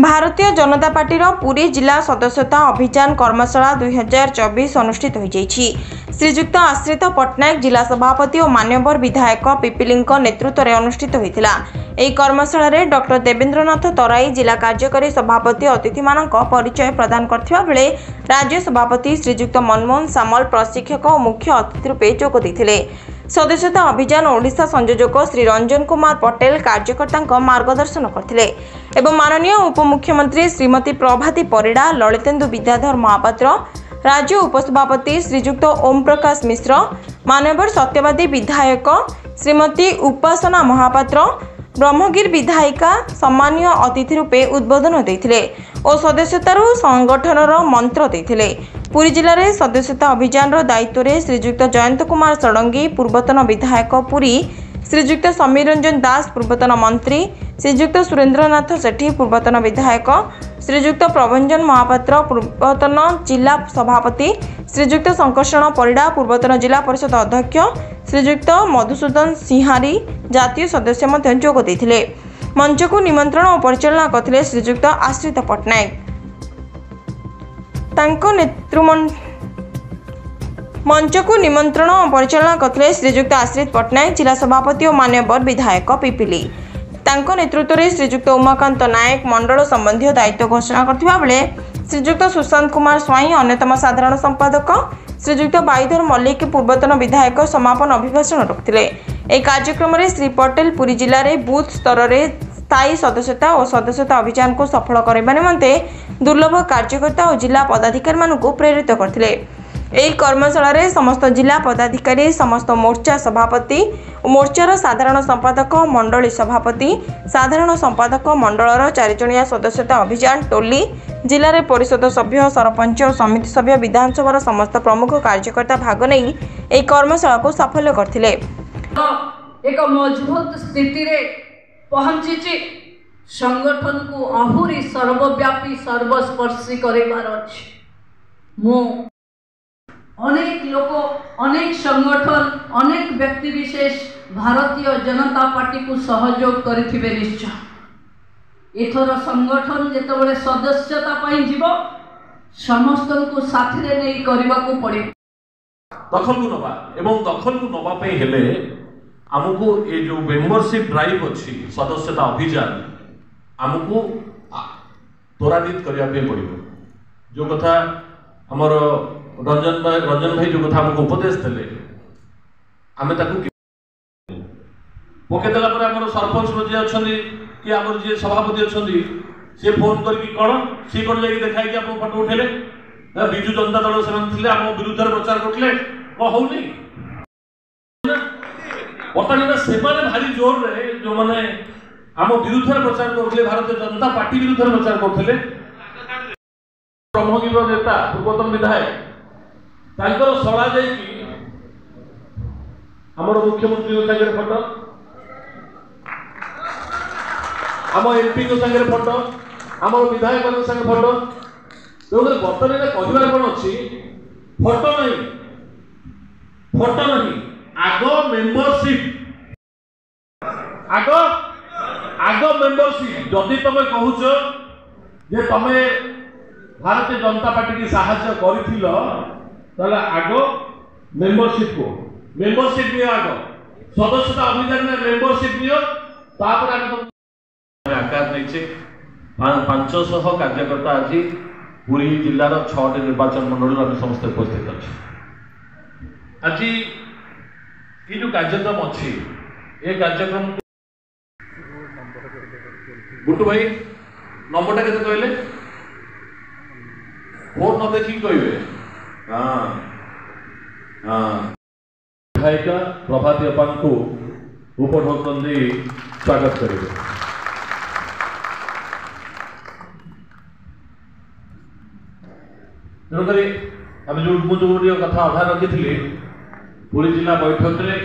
Bharatiya Janata party Puri जिला सदस्यता अभियान कर्मशाला 2024 अनुष्ठित हो श्रीजुक्त आश्रित पट्टनायक जिला सभापति और मान्यवर विधायक पिपिली नेतृत्व में अनुष्ठित होता। यह कर्मशाला डॉक्टर देवेंद्रनाथ तराई जिला कार्यकारी सभापति अतिथि मान परिचय प्रदान करथिबा बेले राज्य सभापति श्रीजुक्त मनमोहन सामल प्रशिक्षक और मुख्य अतिथि रूपे जोग देथिले। सदस्यता अभियान ओडिशा संयोजक श्री रंजन कुमार पटेल कार्यकर्ता मार्गदर्शन करथिले एवं माननीय उपमुख्यमंत्री श्रीमती प्रभाती परिड़ा, ललितेन्दु विद्याधर महापात्र, राज्य उपसभापति श्रीजुक्त ओम प्रकाश मिश्र, मान्यवर सत्यवादी विधायक श्रीमती उपासना महापात्र, ब्रह्मगिर विधायिका सम्मानीय अतिथि रूपे उद्बोधन देथिले और सदस्यतार संगठनर मंत्र देथिले। पुरी जिले में सदस्यता अभियान दायित्व में श्रीजुक्त जयंत कुमार षडंगी पूर्वतन विधायक पुरी, श्रीजुक्त समीर रंजन दास पूर्वतन मंत्री, श्रीजुक्त सुरेंद्रनाथ सेठी पूर्वतन विधायक, श्रीजुक्त प्रभंजन महापात्र पूर्वतन जिला सभापति, श्रीजुक्त शंकरशरण परिड़ा पूर्वतन जिला परिषद अध्यक्ष, श्रीजुक्त मधुसूदन सिंहारी जातीय सदस्य जोग देथिले। मंच को निमंत्रण और परिचालना करथिले श्रीजुक्त आश्रित पट्टनायक। मंच को निमंत्रण और परिचालना करथिले श्रीजुक्त आश्रित पट्टनायक जिला सभापति और मान्यवर विधायक पिपिली। नेतृत्व में श्रीजुक्त उमाकांत नायक मंडल संबंधी दायित्व घोषणा करथिबा बेले श्रीजुक्त सुशांत कुमार स्वाई अन्यतम साधारण संपादक, श्रीजुक्त बाईधर मल्लिक पूर्वतन विधायक समापन अभिभाषण रखिले। एक कार्यक्रम में श्री पटेल पुरी जिले में बूथ स्तर में स्थायी सदस्यता और सदस्यता अभियान को सफल करने निमंते दुर्लभ कार्यकर्ता और जिला पदाधिकारी मानू प्रेरित करथिले। यह कर्मशाला समस्त जिला पदाधिकारी, समस्त मोर्चा सभापति, मोर्चार साधारण संपादक, मंडली सभापति, साधारण संपादक मंडलर 4 जणिया सदस्यता अभियान टोली, जिले में परिषद सभ्य, सरपंच और समिति सभ्य, विधानसभा समस्त प्रमुख कार्यकर्ता भाग नहीं यह कर्मशाला को साफल्य करथिले। एक मजबूत स्थिति रे पहुंची संगठन को आहुरी सर्वव्यापी सर्वस्पर्शी करेबार अछि। मु अनेक लोक, अनेक संगठन, अनेक व्यक्ति विशेष भारतीय जनता पार्टी को सहयोग करिथिबे निश्चय। एथर संगठन जेतबेले सदस्यता पई जीवो समस्त को साथी रे नै करबा को पड़े। दखल को नबा एवं दखल को नबा पे हेले हमको ये जो मेंबरशिप ड्राइव अच्छी सदस्यता अभियान हमको त्वरान्वित करने पड़ो। जो कथा हमर रंजन भाई जो कथा हमको उपदेश देले आमे ताकू पके देला पर हमर सरपंच जे अछंदी कि हमर जे सभापति अछंदी से फोन करके कोन सी कोन जाई देखाई कि आपन फोटो उठेले बिजू जनता दल से थिले हम विरुद्ध प्रचार करले को होउनी वर्तमान से भारी जोर रे जो माने आम विरुद्ध प्रचार करते भारतीय जनता पार्टी विरुद्ध प्रचार करते ब्रह्मगिर नेता पूर्वतन विधायक सड़ा आमर मुख्यमंत्री सागर फोटो, आम एमपी सागर फोटो, आम विधायक सागर फोटो। तो बर्तमान कहबार कौन अच्छी फोटो नहीं आग मेंबरशिप आग मेंबरशिप जदि तुम कहूच जे तुम भारतीय जनता पार्टी की साहाय्य करिथिल ताले आग मेंबरशिप नियो आग सदस्यता अभियान में मेंबरशिप नियो तापर आकार नहीं 500 कार्यकर्ता आज पुरी जिलार 6 निर्वाचन मंडल आम समस्त उपस्थित अच्छे। आज ये जो कार्यक्रम अच्छी ये कार्यक्रम गुट्टू भाई नंबरटा केते कहले फोन न देखी कहबे। विधायिका प्रभाती अपान को उपढौकन दे स्वागत करेंगे। तेणुक आम जो कथा अधा रखी पुरी जिला बैठक में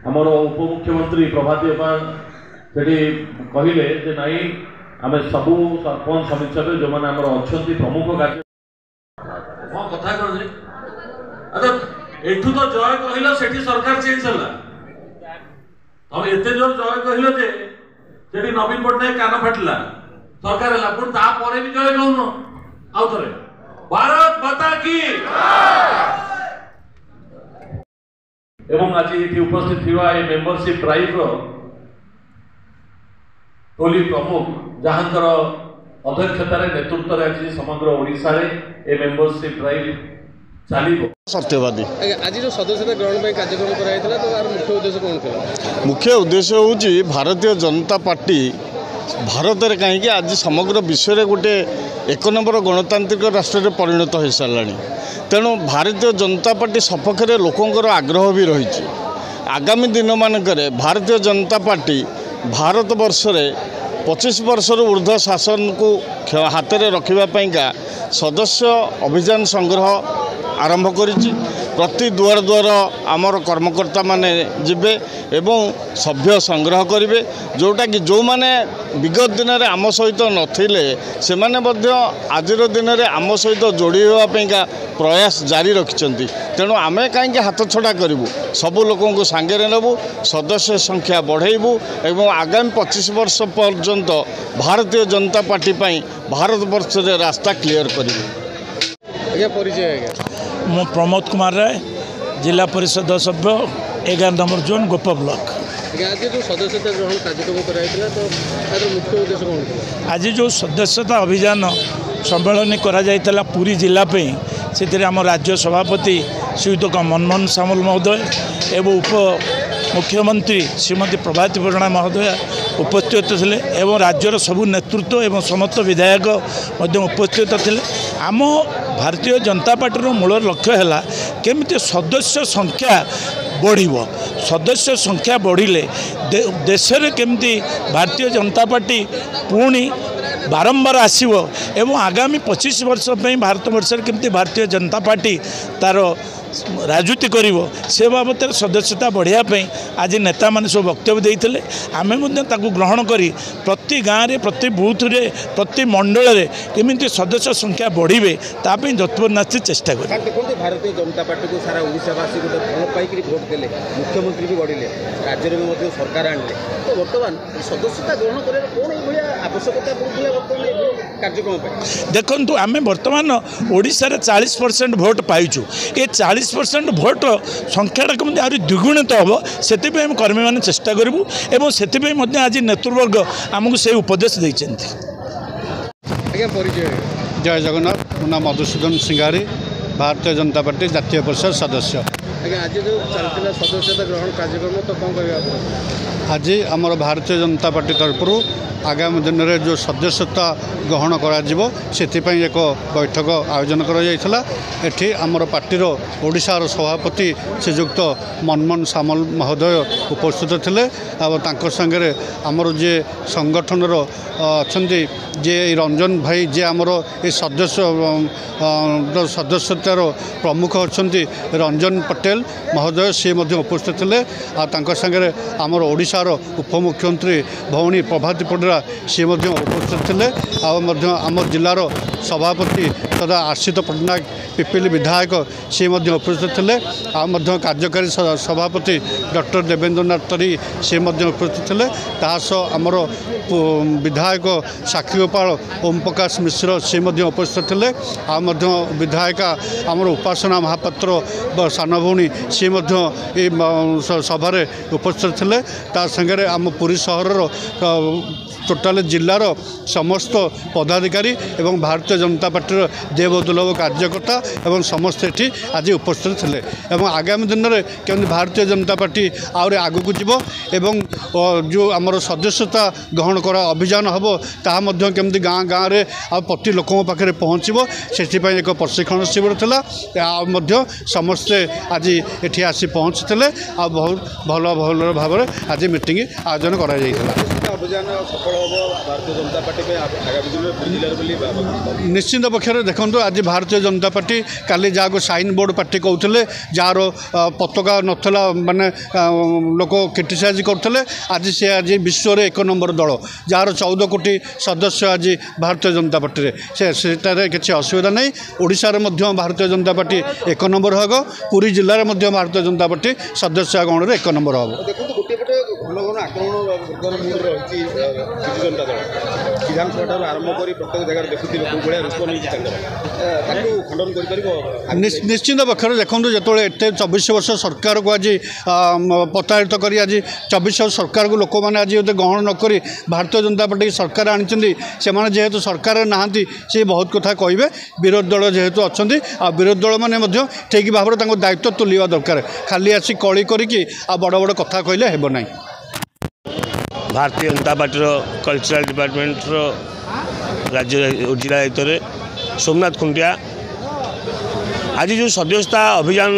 आमर उपमुख्यमंत्री प्रभाती अपान से कहले जे नाई आम सबू सरपंच समिति सभ्य जो मैंने अच्छा प्रमुख कार्य कथा कह एठू तो जय कहल से सरकार चेंज है तुम एत जोर जय कहल जे नवीन पट्टनायक कान फाटिला सरकार है पुणी तापर भी जय कौन आउ थे भारत माता की एवं आज ये उपस्थित थिबा ए मेंबरशिप ड्राइव रो टोली प्रमुख जहांकर अध्यक्षतार नेतृत्व आज समग्र ओडिशा रे ए मेंबरशिप ड्राइव चलिबो सत्यवादी आज जो सदस्यता ग्रहण कार्यक्रम कराइला तो यार मुख्य उद्देश्य कौन था? मुख्य उद्देश्य हूँ भारतीय जनता पार्टी भारत में कहीं आज समग्र विश्व में गोटे एक नंबर गणतांत्रिक राष्ट्र में परिणत हो सारा तेणु भारतीय जनता पार्टी सपक्ष में लोकंर आग्रह भी रही आगामी दिन मानक भारतीय जनता पार्टी भारत वर्ष में 25 वर्ष ऊर्ध्व शासन को हाथ में रखापा सदस्य अभियान संग्रह आरंभ करिछि। प्रति दुआर दुआर आमर कर्मकर्ता माने जिबे एवं सभ्य संग्रह करेंगे जोटा कि जो माने विगत दिन में आम सहित नथिले से माने मध्य आजिर दिन में आम सहित जोड़ी होगा प्रयास जारी रखिंट तेणु आमे कहीं हाथ छड़ा करूँ सबू लोकों को सांगे नेबू सदस्य संख्या बढ़ेबू एवं आगामी 25 वर्ष पर्यंत भारतीय जनता पार्टी भारत वर्ष रे रास्ता क्लियर करूँ। आज्ञा परिचय आज्ञा मु प्रमोद कुमार राय जिला परिषद सभ्य 11 नंबर जोन गोप ब्लॉक। आज जो सदस्यता ग्रहण कार्यक्रम कराइला तो यार मुख्य उद्देश्य कौन था? आज जो सदस्यता अभियान सम्मेलन करा पुरी जिला पे से आम राज्य सभापति श्रीयुत मनमोहन सामल महोदय एवं उप मुख्यमंत्री श्रीमती प्रभाती परिणा महोदय उपस्थित थे एवं राज्यर सबू नेतृत्व एवं समस्त विधायक उपस्थित थे। आम भारतीय जनता पार्टी मूल लक्ष्य है केमिति सदस्य संख्या बढ़िबो सदस्य संख्या बढ़िले देश में केमिति भारतीय जनता पार्टी पुणी बारंबार आसीबो एवं आगामी 25 वर्ष भारत वर्ष केमिति भारतीय जनता पार्टी तार राजनीति करिवो से बाबद सदस्यता बढ़ियापी आज नेता मैंने सब वक्तव्य देते आम ग्रहण करी प्रति गाँव में प्रति बूथ रे प्रति मंडल रे केमिति सदस्य संख्या बढ़े तापी जत्परनाथ चेष्टा कर। देखो भारतीय जनता पार्टी को सारा ओडिशावासी गोटे भल पाइक भोट देले मुख्यमंत्री भी गढ़िले राज्य में सरकार आणले तो बर्तमान सदस्यता ग्रहण कर कौन ये आवश्यकता पड़ूला बर्तमान कार्यक्रम देखु आम बर्तमान ओडिशा रे 40% भोट पाइचु ये 40% भोट संख्याटा केमती आहरी द्विगुणित हम से कर्मी मैंने चेष्टा करूँ और से आज नेतृवर्ग आमको से उपदेश देते। आज्ञा परिचय जय जगन्नाथ मो नाम मधुसूदन सिंगारी भारतीय जनता पार्टी जातीय परिषद सदस्य। आज्ञा आज जो चलता सदस्यता ग्रहण कार्यक्रम तो कौन कर आज आमर भारतीय जनता पार्टी तरफ आगामी दिन में जो सदस्यता ग्रहण से एक बैठक आयोजन कर आमर पार्टीर ओडिशार सभापति श्रीयुक्त मनमोहन सामल महोदय उपस्थित थे संगे आमर जे संगठन अच्छा जे रंजन भाई जे आमर ये सदस्यतार प्रमुख अच्छा रंजन पटेल महोदय सी उपस्थित थे संगे आमर ओडिशार उपमुख्यमंत्री भौणी प्रभाती परिणा सी उपस्थित थे आम जिलार सभापति तथा आश्रित पट्टनायक पिपिली विधायक सी उपस्थित थे कार्यकारी सभापति डॉक्टर देवेंद्रनाथ तरी सी उपस्थित थे आमर विधायक साक्षी गोपाल ओम प्रकाश मिश्र सी उपस्थित थे विधायिका आमर उपासना महापात्र सान भौणी सी सभारे उपस्थित थे संगे आम पुरी सहर टोटाल जिलार समस्त पदाधिकारी एवं भारतीय जनता पार्टी देवदुर्लभ कार्यकर्ता एवं समस्त एटी आज उपस्थित थे एवं आगामी दिन में केमती भारतीय जनता पार्टी आहरी आगू जीव एवं जो आमर सदस्यता ग्रहण करा अभियान हम ताहा केमती गाँ गाँव में प्रति लोकों पाखे पहुँचब से एक प्रशिक्षण शिविर था समस्ते आज ये आसी पहुँचते बहुत भल भल भाव आज मीटिंग आयोजन करा अभियान सफल भारतीय जनता पार्टी आगामी दिन में निश्चिंत पक्षर देखो आज भारतीय जनता पार्टी काली जहाँ साइन बोर्ड पार्टी कहते जार पताका नथला माने लोक क्रिटिसाइज करते आज से आज विश्व रे 1 नंबर दल जार 14 कोटी सदस्य आज भारतीय जनता पार्टी से किसी असुविधा नहीं ओडिशा रे भारतीय जनता पार्टी 1 नंबर हम पुरी जिले में भारतीय जनता पार्टी सदस्य गण 1 नंबर हम देखो गोटे घन घन आक्रमण विधानसभा आरंभ कर प्रत्येक जगह देखुए जो भाया रूप खंडन कर निश्चित पक्षर देखो जो एत 24 वर्ष सरकार को आज प्रताड़ित कर आज 24 वर्ष सरकार को लोक मैंने आज ग्रहण नक भारतीय जनता पार्टी सरकार आनी से जेहेतु सरकार नहांती से बहुत कथा कहे विरोधी दल जेहेतु अच्छा आ विरोधी दल मैंने ठीक भाव में दायित्व तुलवा दरकार खाली आसी कली करके बड़ बड़ कथा कहले हेब ना। Bharatiya Janata party cultural department राज्य जिला दायित्व सोमनाथ खुंटिया आज जो सदस्यता अभियान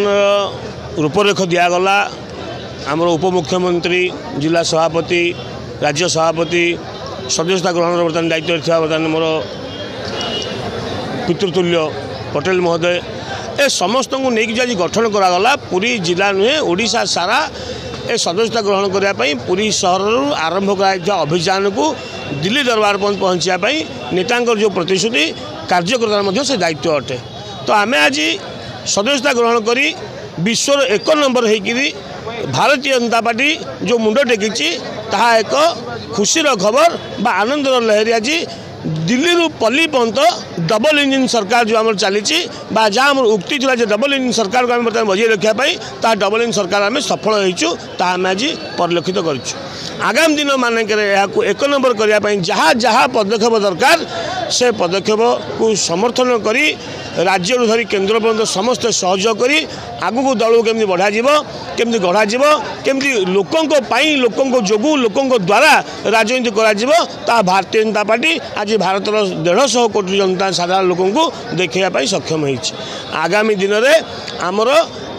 रूपरेख दिगला आमर उपमुख्यमंत्री जिला सभापति राज्य सभापति सदस्यता ग्रहण बर्तमान दायित्व था बर्तमान मोर पितृतुल्य पटेल महोदय ए समस्त को लेकिन आज गठन करागला पूरी जिला नुहे ओडिशा सारा ए सदस्यता ग्रहण करने पूरी सहर आरंभ कर अभियान को दिल्ली दरबार पहुँचापी नेतांकर जो प्रतिश्रुति कार्यकर्ता से दायित्व अटे। तो आम आज सदस्यता ग्रहण कर विश्वर 1 नंबर होकर भारतीय जनता पार्टी जो मुंड टेकी ताहा एक खुशीर खबर बा आनंदर लहरी आज दिल्ली रू पल्ली पर्यंत डबल इंजिन सरकार जो आम चली जहाँ आम उक्ति थी डबल इंजिन सरकार को बर्तमान बजाय रखापी ता डबल इंजिन सरकार आम सफल होता आज परिलक्षित करूँ। आगामी दिन मानक 1 नंबर करने जहाँ जहाँ पदक्षेप दरकार से पदक्षेप को समर्थन करी राज्य धरी केन्द्र पर्यंत समस्त सहयोग करी आगू दल को केमती बढ़ा केमती गढ़ा केमती लोकों जोगु लोकों द्वारा राजनीति करा भारतीय जनता पार्टी आज भारत 150 कोटी जनता साधारण लोकों को देखापी सक्षम हो। आगामी दिन में आमर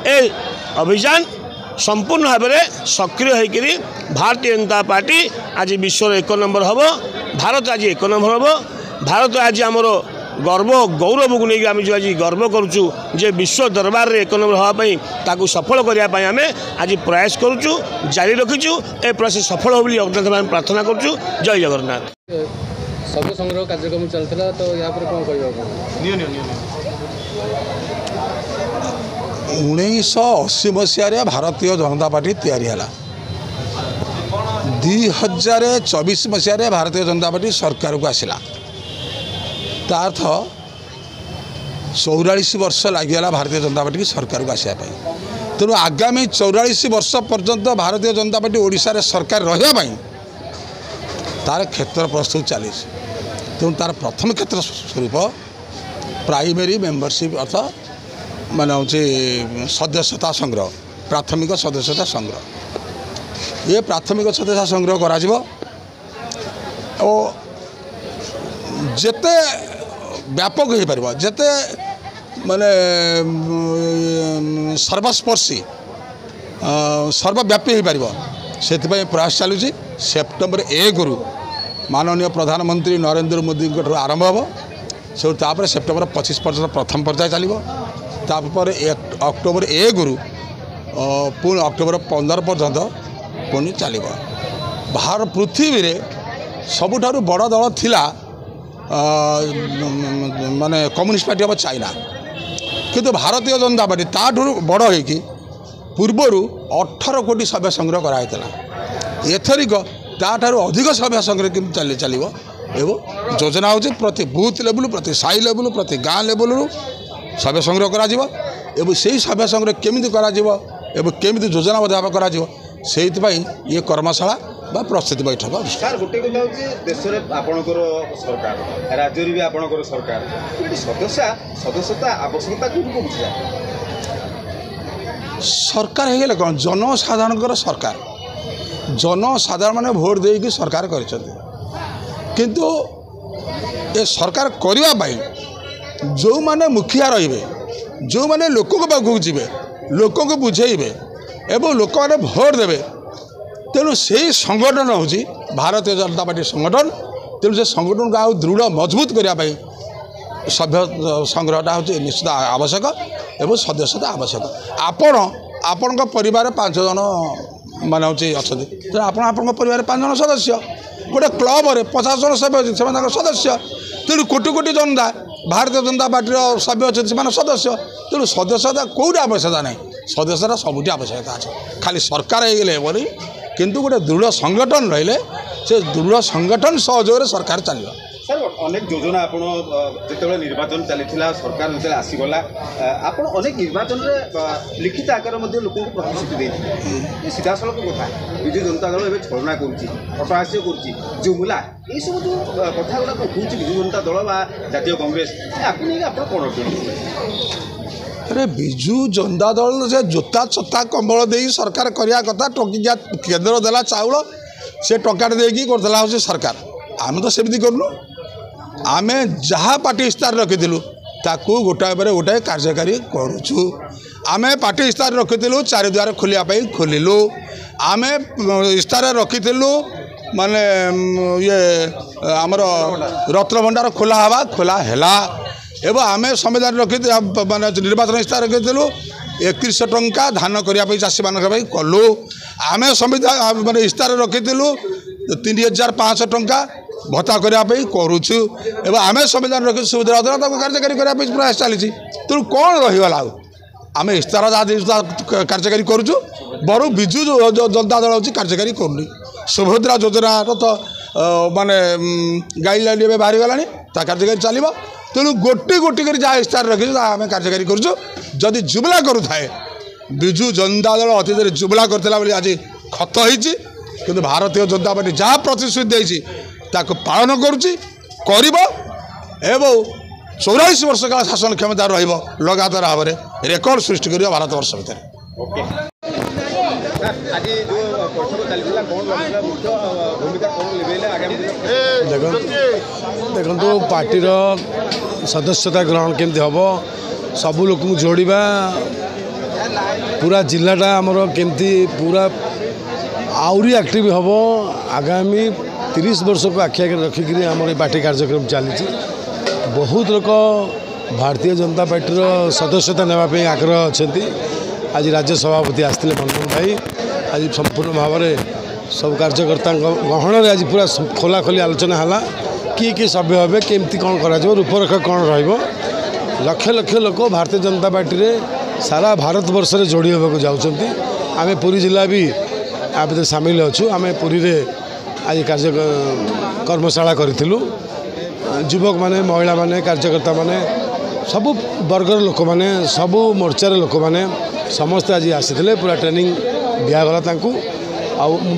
ए अभियान संपूर्ण भाव में सक्रिय होकर भारतीय जनता पार्टी आज विश्व 1 नंबर हम भारत आज 1 नंबर हम भारत आज आमर गर्व गौरव को लेकिन आम जो आज गर्व करुचु जे विश्व दरबार रे 1 नंबर हाँपाई ताकू सफल करने आम आज प्रयास करुचु जारी रखीचु ए प्रयास सफल हो अग्रता प्रार्थना करुचु। जय जगन्नाथ। सब संग्रह कार्यक्रम चलता तो यहाँ पर कौन कह 1980 मसीह भारतीय जनता पार्टी तैयारी है 2024 मसीह भारतीय जनता पार्टी सरकार को आसला तार्थ 44 वर्ष लगिगला भारतीय जनता पार्टी सरकार को आसापी तेणु आगामी 44 वर्ष पर्यंत भारतीय जनता पार्टी ओडिशा रे सरकार रही तार क्षेत्र प्रस्तुत चली तेणु तार प्रथम क्षेत्र स्वरूप प्राइमरी मेंबरशिप अर्थ माने हूँ सदस्यता संग्रह प्राथमिक सदस्यता संग्रह ये प्राथमिक सदस्यता संग्रह करा जेते व्यापक हो पार जेते माने सर्वस्पर्शी सर्वव्यापी हो पार से प्रयास चलुची सेप्टेम्बर 1 रु माननीय प्रधानमंत्री नरेंद्र मोदी आरंभ हम से सेप्टेम्बर 25 पर्यटन प्रथम पर्याय चलो तापर अक्टोबर 1 रु पुणी अक्टोबर 15 पर्यंत पुणी चलो बाहर पृथ्वी रे सबुठारु बड़ दल थिला माने कम्युनिस्ट पार्टी ऑफ चाइना किंतु भारतीय जनता पार्टी ताठू बड़ होगी पूर्वर 18 कोटी सभ्य संग्रह कराई एथरिक ताठारु अधिक सभ्य संग्रह केमती चलो एवं योजना हो प्रति बूथ लेवल प्रति साई लेवल प्रति गाँ लेवल सभ्य संग्रह करा एवं से सभ्य संग्रह केमिति करा एवं केमिति योजनाबद्ध भाव करा से ये कर्मशाला बा प्रस्तुति बैठक सर गोटे कथा हूँ देश में आपणकर सरकार राज्य भी आपणकर सरकार सदस्यता आवश्यकता कौन बुझा सरकार हो गले कौन जनसाधारण सरकार जनसाधारण मैंने भोट देकी सरकार किंतु ए सरकार करने जो माने मुखिया रे जो माने लोक पाखक जी लोक को बुझेबे एवं लोक मैंने भोट देवे तेणु से संगठन हूँ भारतीय जनता पार्टी संगठन तेणु से संगठन को आउ दृढ़ मजबूत करने सभ्य संग्रहटा हूँ निश्चित आवश्यक एवं सदस्यता आवश्यक आपण परिवार 5 जन मान हूँ अच्छा तेणु आपण परिवार 5 जन सदस्य गोटे क्लब रे 50 जन सभ्य से सदस्य तेणु कोटी कोटी जनता भारतीय जनता पार्टी सभ्य अच्छे से सदस्य तेणु सदस्यता कौटे आवश्यकता ना सदस्यता सबुठी आवश्यकता अच्छे खाली सरकार हो गले किंतु गोटे दृढ़ संगठन रहिले से दृढ़ संगठन सहयोग सरकार चलो। सर अनेक योजना आप जो निर्वाचन चली सरकार जो आसीगला आप अनेक निर्वाचन में लिखित आकार लोक प्रतिश्रुति देते सीधा सड़क कथा विजु जनता दल एवं छलना करहास्य करुमुला ये सब जो कथा गुड़ा हूँ विजु जनता दल जातीय कांग्रेस आपको नहीं आप कौन अरे विजु जनता दल से जोता चता कंबल दे सरकार करने कथा टंकिया केन्द्र देला चाउल से टंका देकी करदेला हूँ सरकार आम तो सेमती करूँ आम जहाँ पार्टी इस्तार रखीलु ताकू गोटाए पर गोटाए कार्यकारी करुचु आम पार्टी इस्तार रखीलु 4 द्वार खोलियापाई खोलु आम इस्तार रखीलु माने ये आमर रत्नभंडार खोला हवा खोला है एवं आम संविधान रखी माने निर्वाचन इस्तार रखीलु 3100 टंका धान करने चाषी मान कलु आम संविधान माने इस्तार रखीलु 3500 टंका भत्ता करने करुचु एवं आम संविधान रखी सुविधा कार्यकारी करने प्रयास चली तेणु कौन रहीगला आम इस्तार जहाँ कार्यकारी करुचु बरु विजु जनता दल हूँ कार्यकारी करूनी सुभद्रा योजना तो माने गाइडलाइन ए बाहरी गला कार्यकारी चलो तेणु गोटी गोटी कर जहाँ इस्तार रखी आम कार्यकारी करुचु जदि जुबला करुए विजु जनता दल अतीत जुबला करता आज खत होती कि भारतीय जनता पार्टी जहाँ प्रतिश्रुति देती ताको पालन करुच्ची एवं 44 वर्ष काल शासन क्षमता रहिबो लगातार भाव में रेकर्ड सृष्टि कर भारत वर्ष भितर देखो पार्टीर सदस्यता ग्रहण केमती हम सबू लोक जोड़ा पूरा जिलाटा आमर केमती पूरा आउरी एक्टिव हम आगामी 30 वर्ष को आखि आगे रखिक आम पार्टी कार्यक्रम चली बहुत लोक भारतीय जनता पार्टी सदस्यता नापी आग्रह अच्छा आज राज्य सभापति आसते मनमोहन भाई आज संपूर्ण भाव में सब कार्यकर्ता गहन में आज पूरा खोला खोली आलोचना है किए सभ्य हे केमती कौन कर रूपरेखा कौन रक्ष लक्ष लोक भारतीय जनता पार्टी में सारा भारत वर्ष में जोड़ी होगा जाऊँगी आम पुरी जिला भी आ भर सामिल अच्छु आम पुरी में आज कार्य कर्मशाला करूँ युवक माने महिला माने कार्यकर्ता माने सबु वर्गर लोक माने सबु मोर्चार लोक माने समस्ते आज आसी पूरा ट्रेनिंग दिगला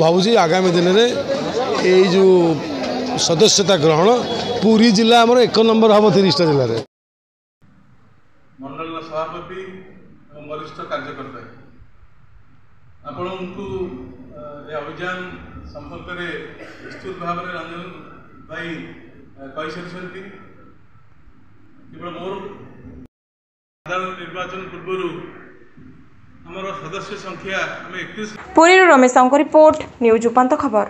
भावुँ आगामी दिन में ये जो सदस्यता ग्रहण पूरी जिला आमर 1 नंबर हम 30टा जिले में मंडल सभापति वरिष्ठ कार्यकर्ता आपण अभियान संपर्क में विस्तृत भाव में रंजन भाई कही सारी केवल मोर साधारण निर्वाचन पूर्व आमर सदस्य संख्या 31 पुरी रमेश रिपोर्ट न्यूज उपांत खबर।